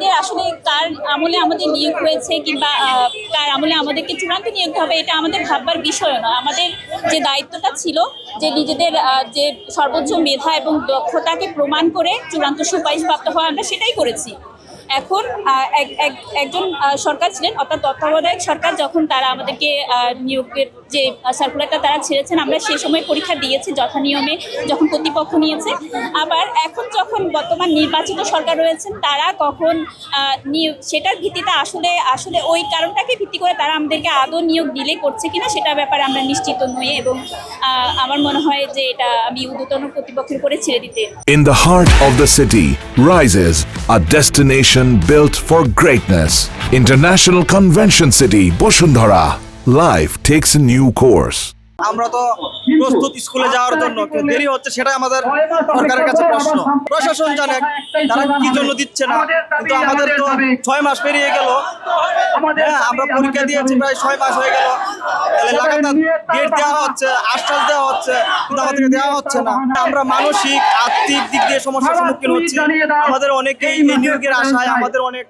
আমাদের আসলে কার আমলে আমাদের নিয়োগ হয়েছে কিংবা কার আমলে আমাদেরকে চূড়ান্ত নিয়োগ হবে এটা আমাদের ভাববার বিষয় নয়। আমাদের যে দায়িত্বটা ছিল যে নিজেদের যে সর্বোচ্চ মেধা এবং দক্ষতাকে প্রমাণ করে চূড়ান্ত সুপারিশপ্রাপ্ত হওয়া, আমরা সেটাই করেছি। এখন একজন সরকার ছিলেন, অর্থাৎ তত্ত্বাবধায়ক সরকার, যখন তারা আমাদেরকে নিয়োগের যে সার্কুলারটা তারা ছেড়েছেন, আমরা সেই সময় পরীক্ষা দিয়েছি যথা নিয়মে, যখন কর্তৃপক্ষ নিয়েছে। আবার এখন যখন বর্তমান নির্বাচিত সরকার রয়েছেন, তারা কখন সেটার ভিত্তিতে আসলে ওই কারণটাকে ভিত্তি করে তারা আমাদেরকে আদৌ নিয়োগ দিলে করছে কিনা সেটার ব্যাপারে আমরা নিশ্চিত নই, এবং আমার মনে হয় যে এটা আমি ঊর্ধ্বতন কর্তৃপক্ষের উপরে ছেড়ে দিতে। In the heart of the city rises a destination built for greatness. International Convention City, Bosundhara. Life takes a new course. আমরা তো প্রস্তুত স্কুলে যাওয়ার জন্য, দেরি হচ্ছে সেটাই আমাদের সরকারের কাছে প্রশ্ন। প্রশাসন জানে তারা কি জন্য দিচ্ছে না, কিন্তু আমাদের তো 6 মাস পেরিয়ে গেল। হ্যাঁ, আমরা পরীক্ষা দিয়েছি, প্রায় 6 মাস হয়ে গেল। লাগাতার ডেট দেওয়া হচ্ছে, আশ্বাস দেওয়া হচ্ছে, কিন্তু আমাদেরকে দেওয়া হচ্ছে না। আমরা মানসিক আর্থিক দিক দিয়ে সমস্যার সম্মুখীন হচ্ছি। আমাদের অনেকেই এই নিয়োগের আশায়, আমাদের অনেক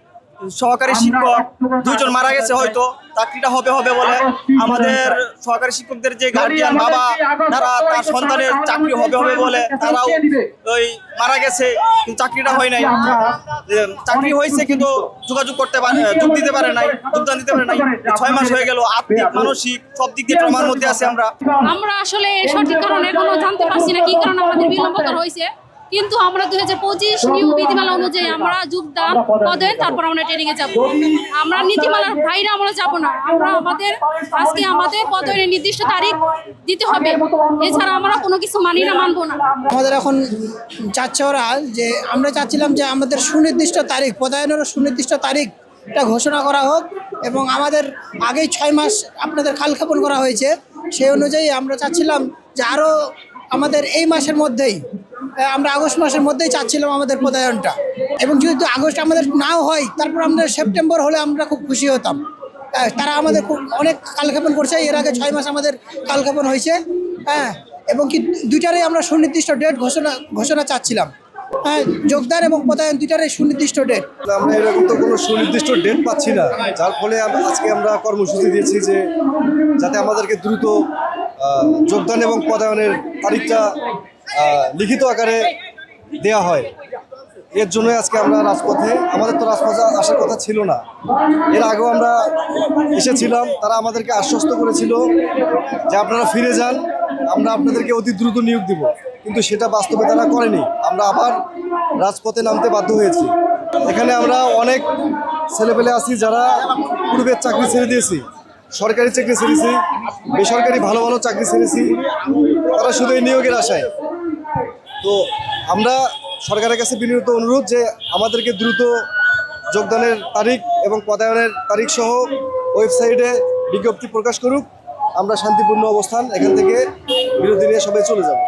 সহকারী শিক্ষক 2 জন মারা গেছে, হয়তো চাকরিটা হবে বলে। আমাদের সহকারী শিক্ষকদের যে গার্জিয়ান বাবা, তারা তার সন্তানের চাকরি হবে বলে তারাও ওই মারা গেছে, কিন্তু চাকরিটা হয় নাই। চাকরি হয়েছে কিন্তু যোগাযোগ দিতে পারে নাই, যোগদান দিতে পারে নাই। 6 মাস হয়ে গেল, আর্থিক মানসিক সব দিক দিয়ে ট্রমার মধ্যে আছে। আমরা আসলে সঠিক কারণে এখনো জানতে পারছি না কি কারণে আমাদের বিলম্বতা হয়েছে, কিন্তু আমরা 2025 নিয়োগ নীতিমালা অনুযায়ী আমরা যোগদান পদে, তারপর আমরা ট্রেনিং এ যাব। আমরা নীতিমালার বাইরে আমরা যাব না। আজকে আমাদের পদের নির্দিষ্ট তারিখ দিতে হবে, এছাড়া আমরা কোনো কিছু মানবো না। আমাদের এখন চাচ্ছে ওরা যে, আমরা চাচ্ছিলাম যে আমাদের সুনির্দিষ্ট তারিখ, পদায়নের সুনির্দিষ্ট তারিখটা ঘোষণা করা হোক, এবং আমাদের আগেই 6 মাস আপনাদের খালখাপন করা হয়েছে, সেই অনুযায়ী আমরা চাচ্ছিলাম যে আরও আমাদের এই মাসের মধ্যেই, আমরা আগস্ট মাসের মধ্যেই চাচ্ছিলাম আমাদের পদায়নটা। এবং যদি আগস্ট আমাদের নাও হয়, তারপর আমাদের সেপ্টেম্বর হলে আমরা খুব খুশি হতাম। তারা আমাদের অনেক কালক্ষেপণ করছে, এর আগে 6 মাস আমাদের কালক্ষেপণ হয়েছে। হ্যাঁ, এবং কি দুইটারই আমরা সুনির্দিষ্ট ডেট ঘোষণা চাচ্ছিলাম। হ্যাঁ, যোগদান এবং পদায়ন দুইটারই সুনির্দিষ্ট ডেট। আমরা এরকম তো কোনো সুনির্দিষ্ট ডেট পাচ্ছি না, যার ফলে আজকে আমরা কর্মসূচি দিয়েছি যে যাতে আমাদেরকে দ্রুত যোগদান এবং পদায়নের তারিখটা লিখিত আকারে দেয়া হয়। এর জন্য আজকে আমরা রাজপথে, আমাদের তো রাজপথে আসার কথা ছিল না। এর আগেও আমরা এসেছিলাম, তারা আমাদেরকে আশ্বস্ত করেছিল যে আপনারা ফিরে যান, আমরা আপনাদেরকে অতি দ্রুত নিয়োগ দিব, কিন্তু সেটা বাস্তবে তারা করেনি। আমরা আবার রাজপথে নামতে বাধ্য হয়েছি। এখানে আমরা অনেক ছেলেপেলে আছি যারা পূর্বের চাকরি ছেড়ে দিয়েছি, সরকারি চাকরি ছেড়েছি, বেসরকারি ভালো ভালো চাকরি ছেড়েছি, তারা শুধু এই নিয়োগের আশায়। তো আমরা সরকারের কাছে বিনীত অনুরোধ যে আমাদেরকে দ্রুত যোগদানের তারিখ এবং পদায়নের তারিখ সহ ওয়েবসাইটে বিজ্ঞপ্তি প্রকাশ করুক। আমরা শান্তিপূর্ণ অবস্থান এখান থেকে বিরতি নিয়ে সবাই চলে যাব।